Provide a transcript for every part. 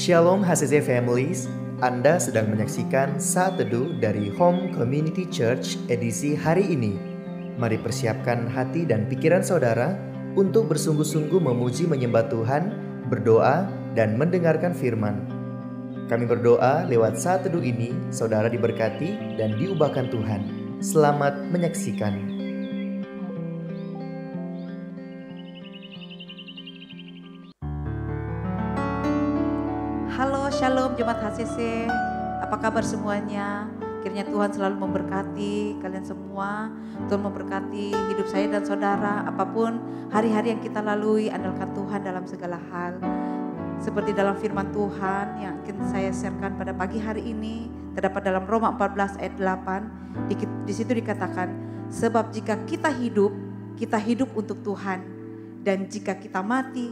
Shalom HCC Families, Anda sedang menyaksikan Saat Teduh dari Home Community Church edisi hari ini. Mari persiapkan hati dan pikiran saudara untuk bersungguh-sungguh memuji menyembah Tuhan, berdoa, dan mendengarkan firman. Kami berdoa lewat Saat Teduh ini, saudara diberkati dan diubahkan Tuhan. Selamat menyaksikan. Halo, Shalom Jemaat HCC. Apa kabar semuanya? Kiranya Tuhan selalu memberkati kalian semua. Tuhan memberkati hidup saya dan saudara. Apapun hari-hari yang kita lalui, andalkan Tuhan dalam segala hal. Seperti dalam firman Tuhan yang akan saya sharekan pada pagi hari ini, terdapat dalam Roma 14 ayat 8. Di situ dikatakan, sebab jika kita hidup untuk Tuhan. Dan jika kita mati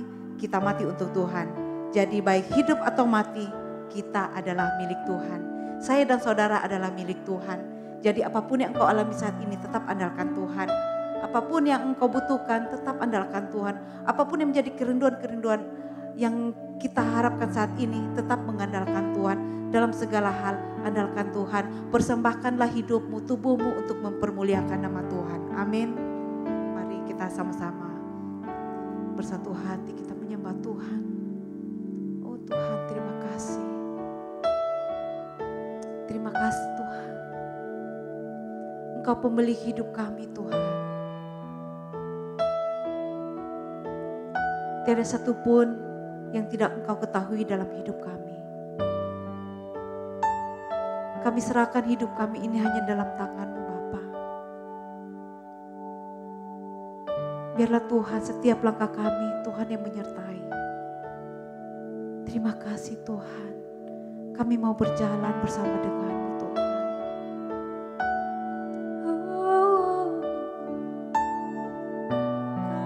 untuk Tuhan. Jadi baik hidup atau mati, kita adalah milik Tuhan. Saya dan saudara adalah milik Tuhan. Jadi apapun yang engkau alami saat ini, tetap andalkan Tuhan. Apapun yang engkau butuhkan, tetap andalkan Tuhan. Apapun yang menjadi kerinduan-kerinduan yang kita harapkan saat ini, tetap mengandalkan Tuhan. Dalam segala hal, andalkan Tuhan. Persembahkanlah hidupmu, tubuhmu untuk mempermuliakan nama Tuhan. Amin. Mari kita sama-sama bersatu hati kita menyembah Tuhan. Tuhan, terima kasih. Terima kasih Tuhan. Engkau pemilik hidup kami Tuhan. Tiada satupun yang tidak Engkau ketahui dalam hidup kami. Kami serahkan hidup kami ini hanya dalam tangan-Mu Bapa. Biarlah Tuhan setiap langkah kami Tuhan yang menyertai. Terima kasih Tuhan, kami mau berjalan bersama dengan-Mu Tuhan.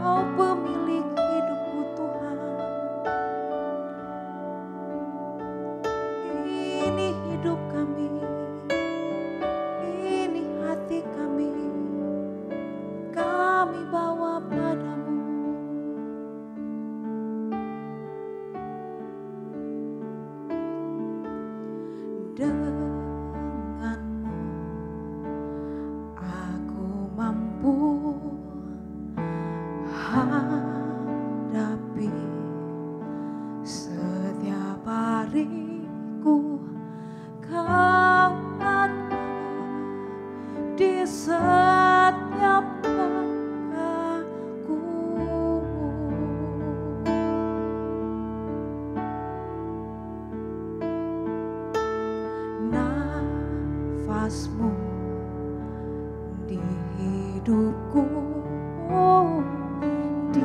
Kau pemilik hidupku Tuhan. Ini hidup kami, ini hati kami bawa padamu. Denganmu aku mampu hadapi setiap hariku. Kau ada di setiap langkahku. Nafasmu di hidupku, di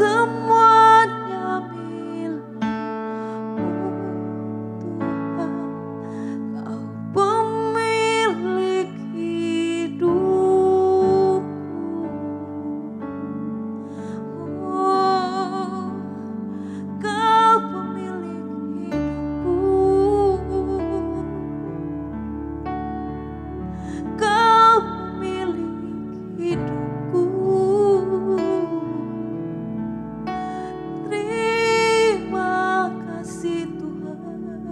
semuanya milikmu Tuhan, Kau pemilik hidupku. Oh, Kau pemilik hidupku, Kau pemilik hidupku. Terima kasih Tuhan.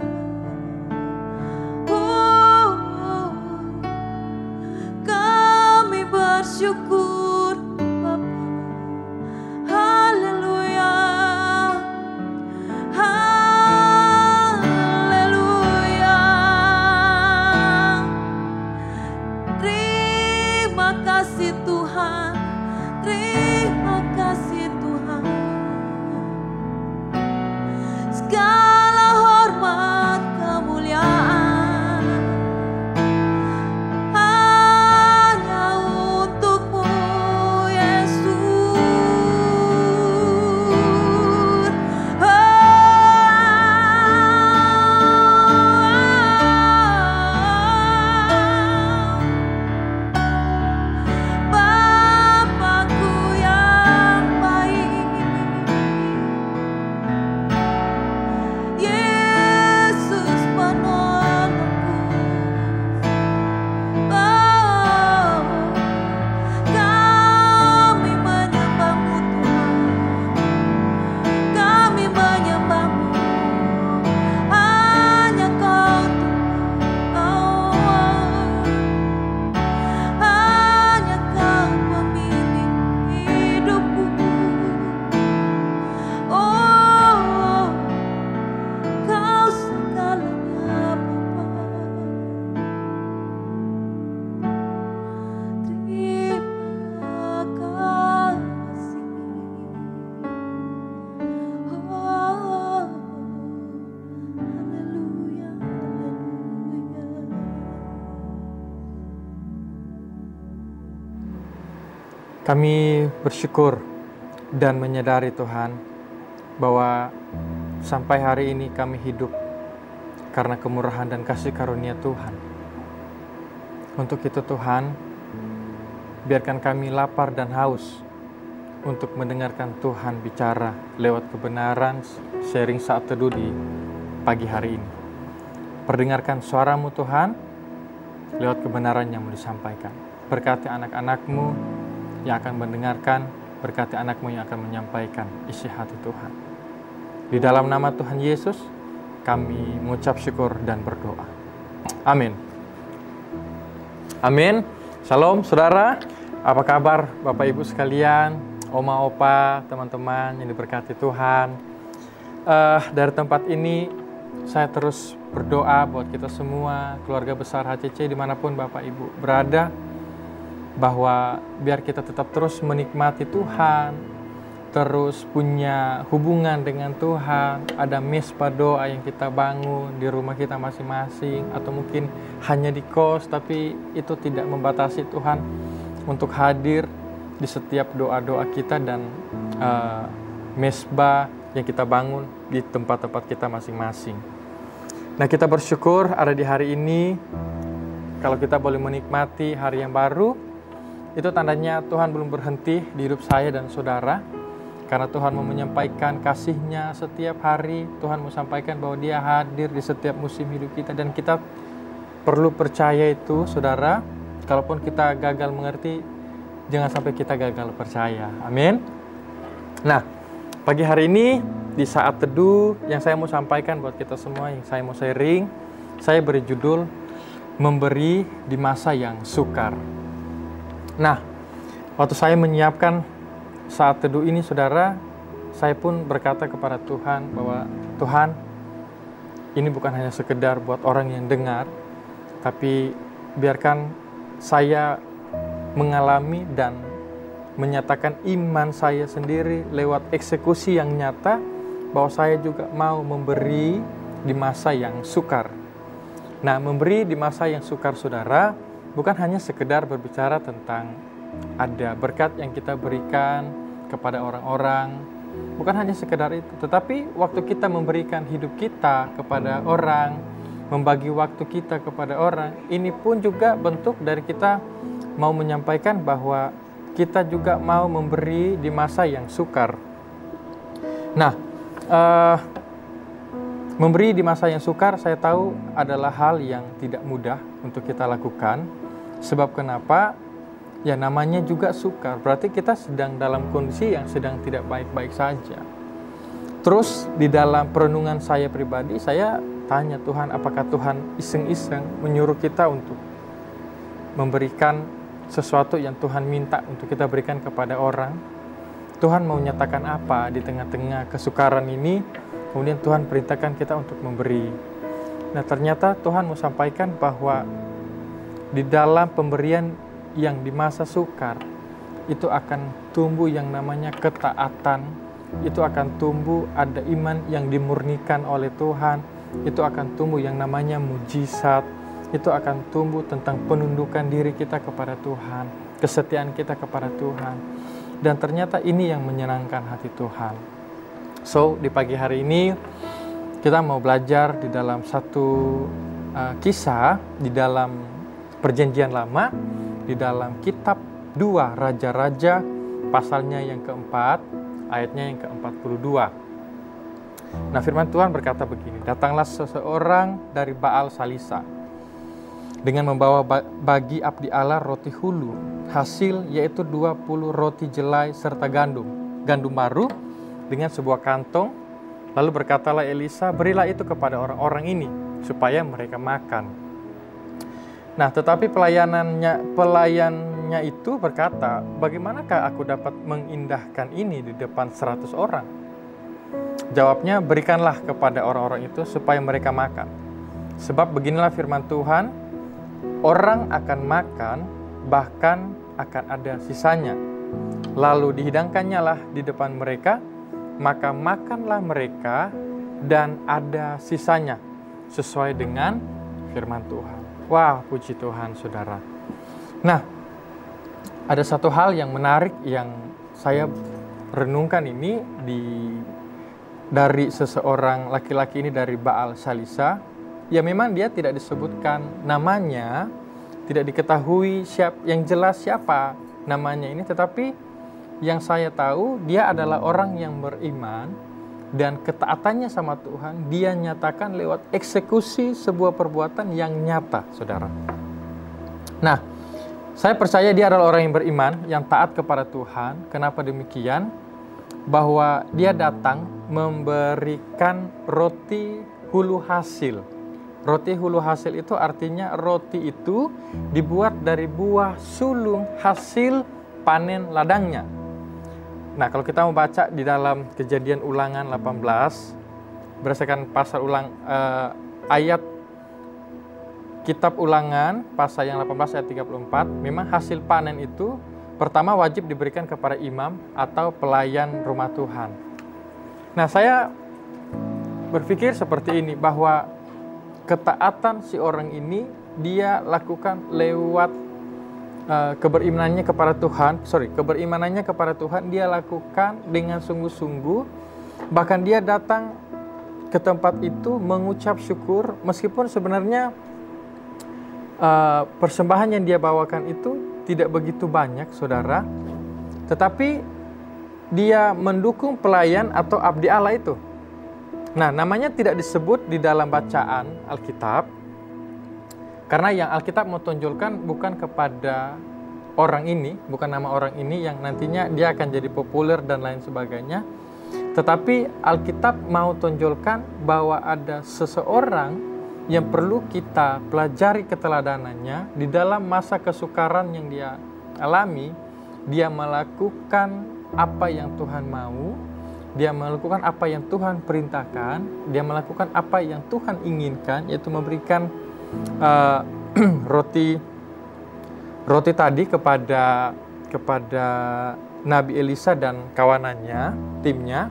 Oh, kami bersyukur Bapa. Haleluya, haleluya. Terima kasih Tuhan, terima kasih Tuhan. Segala hormat kemuliaan hanya untuk-Mu Yesus. Bapakku yang baik, Yesus penolongku. Oh, kami menyembah-Mu Tuhan, kami menyembah-Mu. Hanya Kau Tuhan, hanya Kau pemilik hidupku. Oh, Kau segalanya Bapa. Terima kasih. Oh, haleluya, haleluya. Kami bersyukur dan menyadari Tuhan bahwa sampai hari ini kami hidup karena kemurahan dan kasih karunia Tuhan. Untuk itu Tuhan, biarkan kami lapar dan haus untuk mendengarkan Tuhan bicara lewat kebenaran sharing saat teduh di pagi hari ini. Perdengarkan suara-Mu Tuhan lewat kebenaran yang mau disampaikan. Berkati anak-anak-Mu yang akan mendengarkan, berkati anak-Mu yang akan menyampaikan isi hati Tuhan. Di dalam nama Tuhan Yesus, kami mengucap syukur dan berdoa. Amin. Amin. Shalom saudara, apa kabar Bapak Ibu sekalian, Oma Opa, teman-teman yang diberkati Tuhan. Dari tempat ini, saya terus berdoa buat kita semua, keluarga besar HCC dimanapun Bapak Ibu berada, bahwa biar kita tetap terus menikmati Tuhan, terus punya hubungan dengan Tuhan, ada mesbah doa yang kita bangun di rumah kita masing-masing, atau mungkin hanya di kos, tapi itu tidak membatasi Tuhan untuk hadir di setiap doa-doa kita dan mesbah yang kita bangun di tempat-tempat kita masing-masing. Nah, kita bersyukur ada di hari ini, kalau kita boleh menikmati hari yang baru, itu tandanya Tuhan belum berhenti di hidup saya dan saudara. Karena Tuhan mau menyampaikan kasih-Nya setiap hari. Tuhan mau sampaikan bahwa Dia hadir di setiap musim hidup kita. Dan kita perlu percaya itu, saudara. Kalaupun kita gagal mengerti, jangan sampai kita gagal percaya. Amin. Nah, pagi hari ini, di saat teduh, yang saya mau sampaikan buat kita semua, yang saya mau sharing, saya beri judul, Memberi di Masa yang Sukar. Nah, waktu saya menyiapkan saat teduh ini, saudara, saya pun berkata kepada Tuhan bahwa Tuhan, ini bukan hanya sekedar buat orang yang dengar, tapi biarkan saya mengalami dan menyatakan iman saya sendiri lewat eksekusi yang nyata, bahwa saya juga mau memberi di masa yang sukar. Nah, memberi di masa yang sukar, saudara, bukan hanya sekedar berbicara tentang ada berkat yang kita berikan kepada orang-orang, bukan hanya sekedar itu, tetapi waktu kita memberikan hidup kita kepada orang, membagi waktu kita kepada orang, ini pun juga bentuk dari kita mau menyampaikan bahwa kita juga mau memberi di masa yang sukar. Nah, memberi di masa yang sukar saya tahu adalah hal yang tidak mudah untuk kita lakukan. Sebab kenapa? Ya namanya juga sukar, berarti kita sedang dalam kondisi yang sedang tidak baik-baik saja. Terus di dalam perenungan saya pribadi, saya tanya Tuhan, apakah Tuhan iseng-iseng menyuruh kita untuk memberikan sesuatu yang Tuhan minta untuk kita berikan kepada orang? Tuhan mau nyatakan apa di tengah-tengah kesukaran ini? Kemudian Tuhan perintahkan kita untuk memberi. Nah ternyata Tuhan mau sampaikan bahwa di dalam pemberian yang di masa sukar, itu akan tumbuh yang namanya ketaatan, itu akan tumbuh ada iman yang dimurnikan oleh Tuhan, itu akan tumbuh yang namanya mujizat, itu akan tumbuh tentang penundukan diri kita kepada Tuhan, kesetiaan kita kepada Tuhan. Dan ternyata ini yang menyenangkan hati Tuhan. So, di pagi hari ini kita mau belajar di dalam satu kisah di dalam Perjanjian Lama, di dalam kitab 2 Raja-Raja pasalnya yang keempat, ayatnya yang ke-42. Nah firman Tuhan berkata begini, datanglah seseorang dari Baal Salisa dengan membawa bagi abdi Allah roti hulu, hasil yaitu 20 roti jelai serta gandum baru dengan sebuah kantong. Lalu berkatalah Elisa, berilah itu kepada orang-orang ini supaya mereka makan. Nah, tetapi pelayannya itu berkata, bagaimanakah aku dapat mengindahkan ini di depan 100 orang? Jawabnya, berikanlah kepada orang-orang itu supaya mereka makan. Sebab beginilah firman Tuhan, orang akan makan, bahkan akan ada sisanya. Lalu dihidangkannya lah di depan mereka, maka makanlah mereka dan ada sisanya, sesuai dengan firman Tuhan. Wah, puji Tuhan, saudara. Nah, ada satu hal yang menarik yang saya renungkan ini dari seseorang laki-laki ini dari Baal Salisa. Ya memang dia tidak disebutkan namanya, tidak diketahui yang jelas siapa namanya ini, tetapi yang saya tahu dia adalah orang yang beriman dan ketaatannya sama Tuhan dia nyatakan lewat eksekusi sebuah perbuatan yang nyata, saudara. Nah, saya percaya dia adalah orang yang beriman, yang taat kepada Tuhan. Kenapa demikian? Bahwa dia datang memberikan roti hulu hasil. Roti hulu hasil itu artinya roti itu dibuat dari buah sulung hasil panen ladangnya. Nah, kalau kita membaca di dalam Kejadian Ulangan 18, berdasarkan pasal ayat Kitab Ulangan, pasal yang 18 ayat 34, memang hasil panen itu pertama wajib diberikan kepada imam atau pelayan rumah Tuhan. Nah, saya berpikir seperti ini, bahwa ketaatan si orang ini dia lakukan lewat keberimanannya kepada Tuhan dia lakukan dengan sungguh-sungguh. Bahkan dia datang ke tempat itu mengucap syukur, meskipun sebenarnya persembahan yang dia bawakan itu tidak begitu banyak, saudara, tetapi dia mendukung pelayan atau abdi Allah itu. Nah, namanya tidak disebut di dalam bacaan Alkitab, karena yang Alkitab mau tonjolkan bukan kepada orang ini, bukan nama orang ini yang nantinya dia akan jadi populer dan lain sebagainya. Tetapi Alkitab mau tonjolkan bahwa ada seseorang yang perlu kita pelajari keteladanannya di dalam masa kesukaran yang dia alami. Dia melakukan apa yang Tuhan mau, dia melakukan apa yang Tuhan perintahkan, dia melakukan apa yang Tuhan inginkan, yaitu memberikan roti tadi kepada Nabi Elisa dan kawanannya, timnya,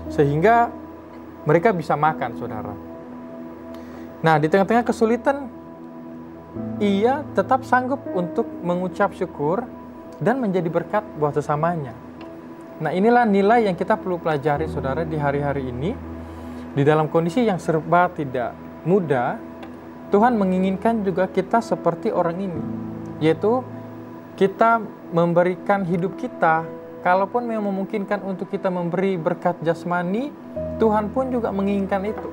sehingga mereka bisa makan, saudara. Nah, di tengah-tengah kesulitan, ia tetap sanggup untuk mengucap syukur dan menjadi berkat buat sesamanya. Nah, inilah nilai yang kita perlu pelajari saudara di hari-hari ini. Di dalam kondisi yang serba tidak mudah, Tuhan menginginkan juga kita seperti orang ini, yaitu kita memberikan hidup kita. Kalaupun memang memungkinkan untuk kita memberi berkat jasmani, Tuhan pun juga menginginkan itu.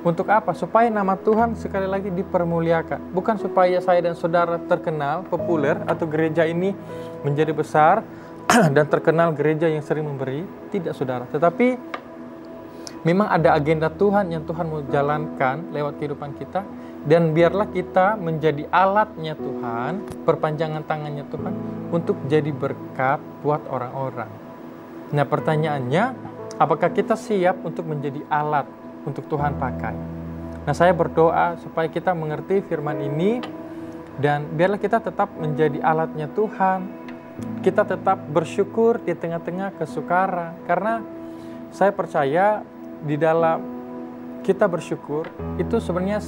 Untuk apa? Supaya nama Tuhan sekali lagi dipermuliakan. Bukan supaya saya dan saudara terkenal, populer, atau gereja ini menjadi besar dan terkenal gereja yang sering memberi. Tidak saudara. Tetapi memang ada agenda Tuhan yang Tuhan mau jalankan lewat kehidupan kita. Dan biarlah kita menjadi alatnya Tuhan, perpanjangan tangannya Tuhan untuk jadi berkat buat orang-orang. Nah, pertanyaannya, apakah kita siap untuk menjadi alat untuk Tuhan pakai? Nah, saya berdoa supaya kita mengerti firman ini dan biarlah kita tetap menjadi alatnya Tuhan. Kita tetap bersyukur di tengah-tengah kesukaran, karena saya percaya di dalam kita bersyukur itu sebenarnya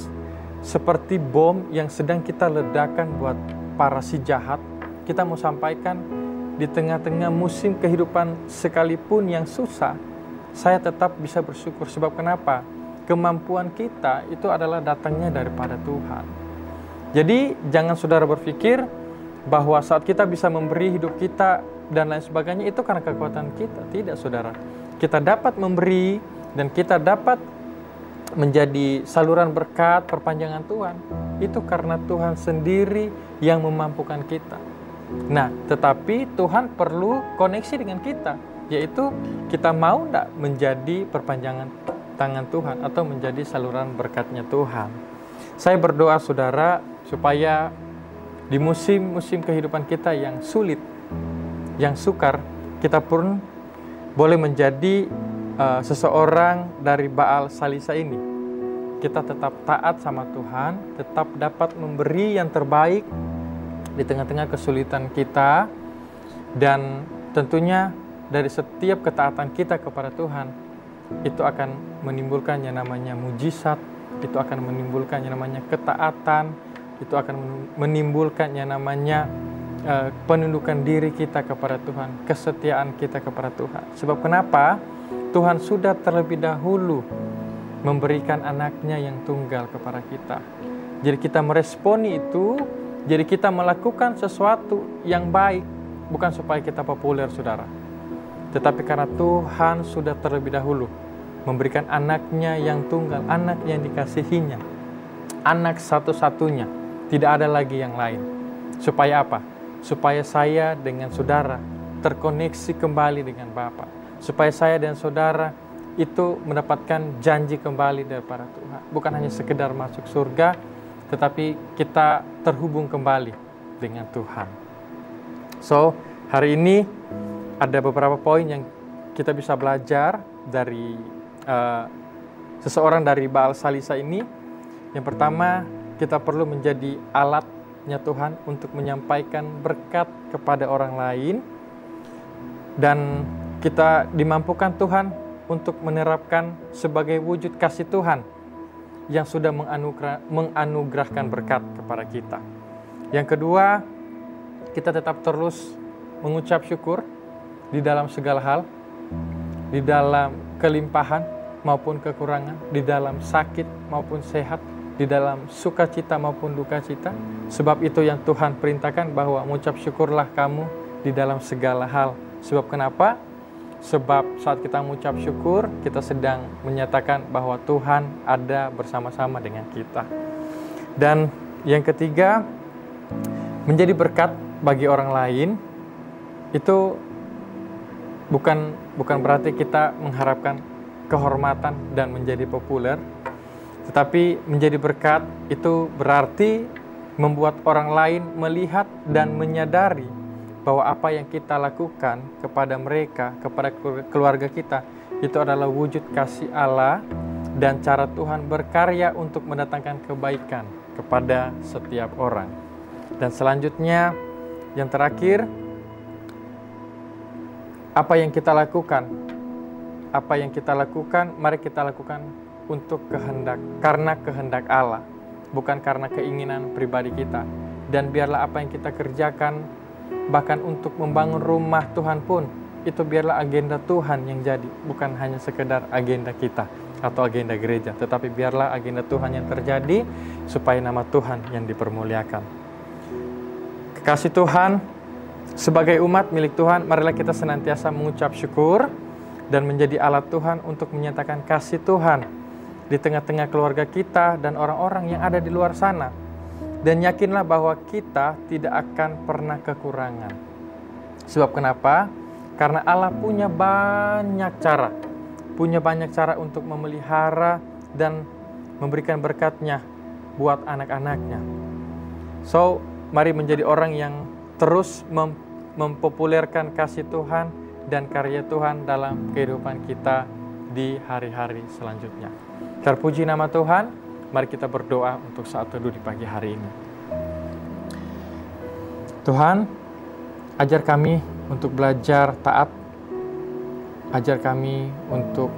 seperti bom yang sedang kita ledakan buat para si jahat. Kita mau sampaikan di tengah-tengah musim kehidupan sekalipun yang susah, saya tetap bisa bersyukur. Sebab kenapa? Kemampuan kita itu adalah datangnya daripada Tuhan. Jadi jangan saudara berpikir bahwa saat kita bisa memberi hidup kita dan lain sebagainya itu karena kekuatan kita. Tidak saudara. Kita dapat memberi dan kita dapat menjadi saluran berkat perpanjangan Tuhan, itu karena Tuhan sendiri yang memampukan kita. Nah, tetapi Tuhan perlu koneksi dengan kita, yaitu kita mau tidak menjadi perpanjangan tangan Tuhan atau menjadi saluran berkatnya Tuhan. Saya berdoa saudara supaya di musim-musim kehidupan kita yang sulit, yang sukar, kita pun boleh menjadi seseorang dari Baal Salisa ini. Kita tetap taat sama Tuhan, tetap dapat memberi yang terbaik di tengah-tengah kesulitan kita, dan tentunya dari setiap ketaatan kita kepada Tuhan itu akan menimbulkan yang namanya mujizat, itu akan menimbulkan yang namanya ketaatan, itu akan menimbulkan yang namanya penundukan diri kita kepada Tuhan, kesetiaan kita kepada Tuhan. Sebab kenapa? Tuhan sudah terlebih dahulu memberikan anaknya yang tunggal kepada kita. Jadi kita meresponi itu, jadi kita melakukan sesuatu yang baik, bukan supaya kita populer saudara, tetapi karena Tuhan sudah terlebih dahulu memberikan anaknya yang tunggal, anak yang dikasihinya, anak satu-satunya, tidak ada lagi yang lain. Supaya apa? Supaya saya dengan saudara terkoneksi kembali dengan Bapa. Supaya saya dan saudara itu mendapatkan janji kembali daripada Tuhan. Bukan hanya sekedar masuk surga, tetapi kita terhubung kembali dengan Tuhan. So, hari ini ada beberapa poin yang kita bisa belajar dari seseorang dari Baal Salisa ini. Yang pertama, kita perlu menjadi alatnya Tuhan untuk menyampaikan berkat kepada orang lain. Dan kita dimampukan Tuhan untuk menerapkan sebagai wujud kasih Tuhan yang sudah menganugerahkan berkat kepada kita. Yang kedua, kita tetap terus mengucap syukur di dalam segala hal, di dalam kelimpahan maupun kekurangan, di dalam sakit maupun sehat, di dalam sukacita maupun duka cita. Sebab itu yang Tuhan perintahkan, bahwa mengucap syukurlah kamu di dalam segala hal. Sebab kenapa? Sebab saat kita mengucap syukur, kita sedang menyatakan bahwa Tuhan ada bersama-sama dengan kita. Dan yang ketiga, menjadi berkat bagi orang lain itu bukan berarti kita mengharapkan kehormatan dan menjadi populer, tetapi menjadi berkat itu berarti membuat orang lain melihat dan menyadari bahwa apa yang kita lakukan kepada mereka, kepada keluarga kita, itu adalah wujud kasih Allah dan cara Tuhan berkarya untuk mendatangkan kebaikan kepada setiap orang. Dan selanjutnya, yang terakhir, apa yang kita lakukan? Apa yang kita lakukan, mari kita lakukan untuk karena kehendak Allah, bukan karena keinginan pribadi kita. Dan biarlah apa yang kita kerjakan, bahkan untuk membangun rumah Tuhan pun, itu biarlah agenda Tuhan yang jadi, bukan hanya sekedar agenda kita atau agenda gereja, tetapi biarlah agenda Tuhan yang terjadi supaya nama Tuhan yang dipermuliakan. Kekasih Tuhan, sebagai umat milik Tuhan, marilah kita senantiasa mengucap syukur dan menjadi alat Tuhan untuk menyatakan kasih Tuhan di tengah-tengah keluarga kita dan orang-orang yang ada di luar sana. Dan yakinlah bahwa kita tidak akan pernah kekurangan. Sebab kenapa? Karena Allah punya banyak cara untuk memelihara dan memberikan berkat-Nya buat anak-anak-Nya. So, mari menjadi orang yang terus mempopulerkan kasih Tuhan dan karya Tuhan dalam kehidupan kita di hari-hari selanjutnya. Terpuji nama Tuhan, mari kita berdoa untuk saat teduh di pagi hari ini. Tuhan, ajar kami untuk belajar taat, ajar kami untuk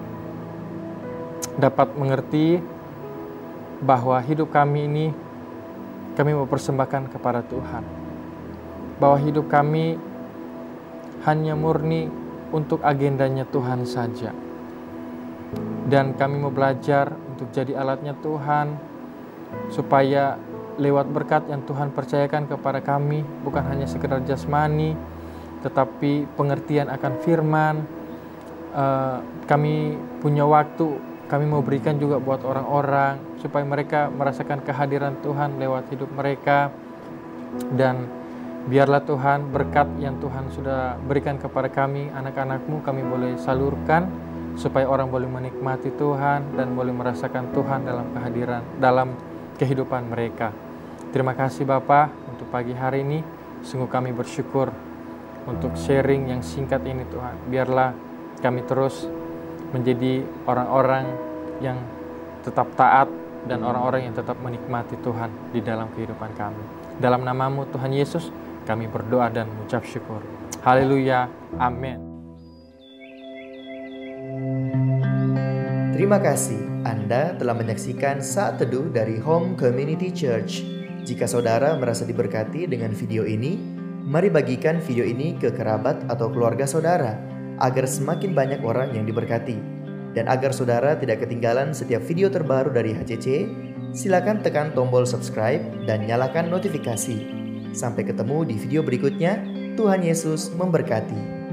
dapat mengerti bahwa hidup kami ini kami mau persembahkan kepada Tuhan. Bahwa hidup kami hanya murni untuk agendanya Tuhan saja. Dan kami mau belajar untuk jadi alatnya Tuhan, supaya lewat berkat yang Tuhan percayakan kepada kami, bukan hanya sekedar jasmani, tetapi pengertian akan firman. Kami punya waktu, kami mau berikan juga buat orang-orang, supaya mereka merasakan kehadiran Tuhan lewat hidup mereka. Dan biarlah Tuhan berkat yang Tuhan sudah berikan kepada kami, anak-anak-Mu, kami boleh salurkan, supaya orang boleh menikmati Tuhan dan boleh merasakan Tuhan dalam kehadiran, dalam kehidupan mereka. Terima kasih Bapa untuk pagi hari ini. Sungguh kami bersyukur untuk sharing yang singkat ini Tuhan. Biarlah kami terus menjadi orang-orang yang tetap taat dan orang-orang yang tetap menikmati Tuhan di dalam kehidupan kami. Dalam nama-Mu Tuhan Yesus, kami berdoa dan mengucap syukur. Haleluya. Amin. Terima kasih Anda telah menyaksikan Saat Teduh dari Home Community Church. Jika saudara merasa diberkati dengan video ini, mari bagikan video ini ke kerabat atau keluarga saudara, agar semakin banyak orang yang diberkati. Dan agar saudara tidak ketinggalan setiap video terbaru dari HCC, silakan tekan tombol subscribe dan nyalakan notifikasi. Sampai ketemu di video berikutnya. Tuhan Yesus memberkati.